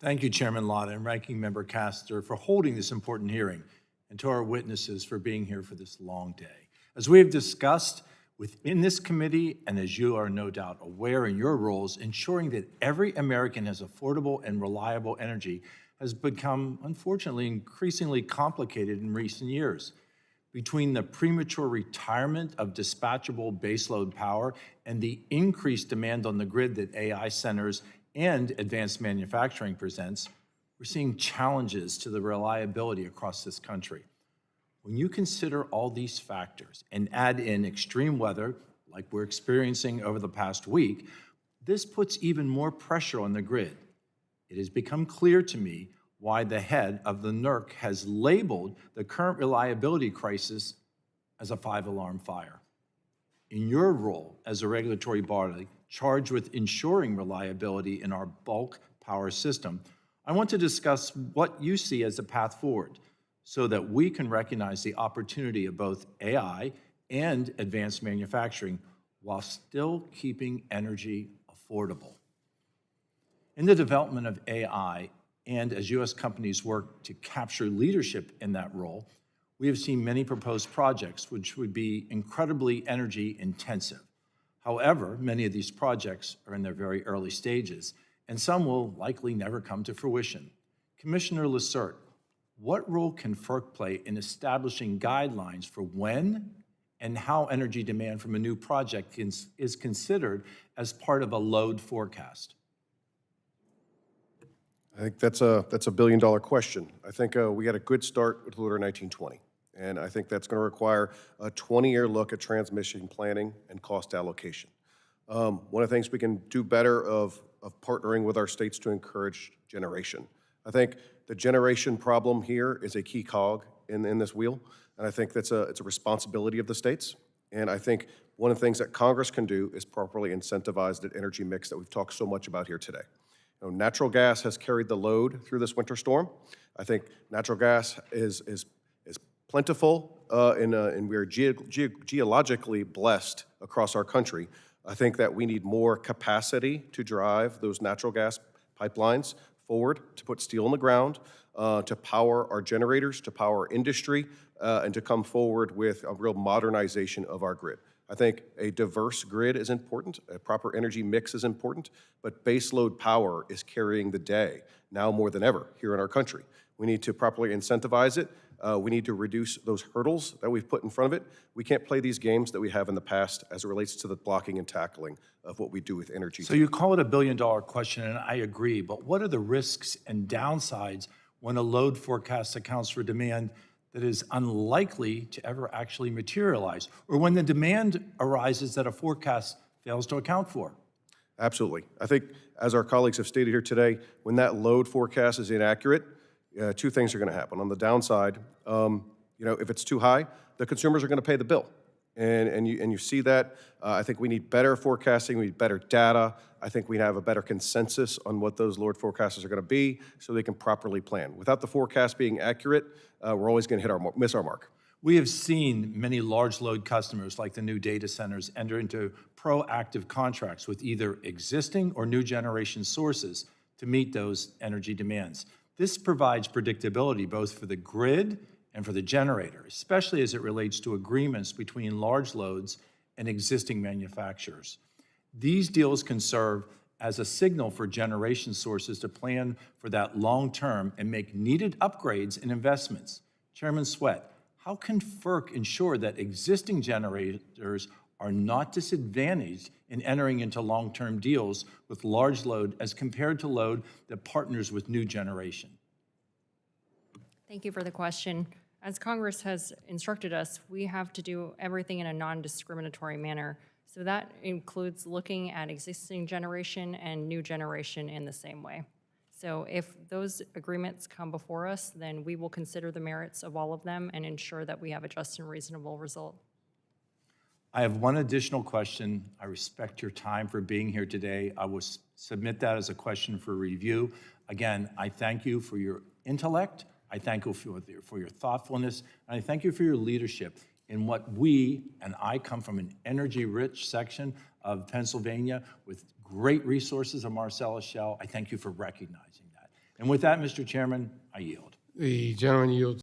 Thank you, Chairman Lotta and Ranking Member Castor, for holding this important hearing, and to our witnesses for being here for this long day. As we have discussed within this committee, and as you are no doubt aware in your roles, ensuring that every American has affordable and reliable energy has become, unfortunately, increasingly complicated in recent years. Between the premature retirement of dispatchable baseload power and the increased demand on the grid that AI centers and advanced manufacturing presents, we're seeing challenges to the reliability across this country. When you consider all these factors and add in extreme weather, like we're experiencing over the past week, this puts even more pressure on the grid. It has become clear to me why the head of the NERC has labeled the current reliability crisis as a 5-alarm fire. In your role as a regulatory body charged with ensuring reliability in our bulk power system, I want to discuss what you see as a path forward so that we can recognize the opportunity of both AI and advanced manufacturing while still keeping energy affordable. In the development of AI, and as U.S. companies work to capture leadership in that role, we have seen many proposed projects which would be incredibly energy intensive. However, many of these projects are in their very early stages, and some will likely never come to fruition. Commissioner Lacerte, what role can FERC play in establishing guidelines for when and how energy demand from a new project is considered as part of a load forecast? I think that's a billion-dollar question. I think we got a good start with Order 1920, and I think that's going to require a 20-year look at transmission planning and cost allocation. One of the things we can do better of partnering with our states to encourage generation. I think the generation problem here is a key cog in this wheel, and I think it's a responsibility of the states. And I think one of the things that Congress can do is properly incentivize the energy mix that we've talked so much about here today. You know, natural gas has carried the load through this winter storm. I think natural gas is plentiful, and we are geologically blessed across our country. I think that we need more capacity to drive those natural gas pipelines forward, to put steel in the ground, to power our generators, to power industry, and to come forward with a real modernization of our grid. I think a diverse grid is important, a proper energy mix is important, but baseload power is carrying the day now more than ever here in our country. We need to properly incentivize it. We need to reduce those hurdles that we've put in front of it. We can't play these games that we have in the past as it relates to the blocking and tackling of what we do with energy. So you call it a billion-dollar question, and I agree, but what are the risks and downsides when a load forecast accounts for demand that is unlikely to ever actually materialize, or when the demand arises that a forecast fails to account for? Absolutely. I think, as our colleagues have stated here today, when that load forecast is inaccurate, two things are going to happen. On the downside, if it's too high, the consumers are going to pay the bill. And you see that. I think we need better forecasting, we need better data. I think we have a better consensus on what those load forecasts are going to be so they can properly plan. Without the forecast being accurate, we're always going to miss our mark. We have seen many large load customers like the new data centers enter into proactive contracts with either existing or new generation sources to meet those energy demands. This provides predictability both for the grid and for the generator, especially as it relates to agreements between large loads and existing manufacturers. These deals can serve as a signal for generation sources to plan for that long term and make needed upgrades and investments. Chairman Sweat, how can FERC ensure that existing generators are not disadvantaged in entering into long-term deals with large load as compared to load that partners with new generation? Thank you for the question. As Congress has instructed us, we have to do everything in a non-discriminatory manner. So that includes looking at existing generation and new generation in the same way. So if those agreements come before us, then we will consider the merits of all of them and ensure that we have a just and reasonable result. I have one additional question. I respect your time for being here today. I will submit that as a question for review. Again, I thank you for your intellect. I thank you for your thoughtfulness, and I thank you for your leadership in what and I come from an energy-rich section of Pennsylvania with great resources of Marcellus Shale. I thank you for recognizing that. And with that, Mr. Chairman, I yield. The gentleman yields.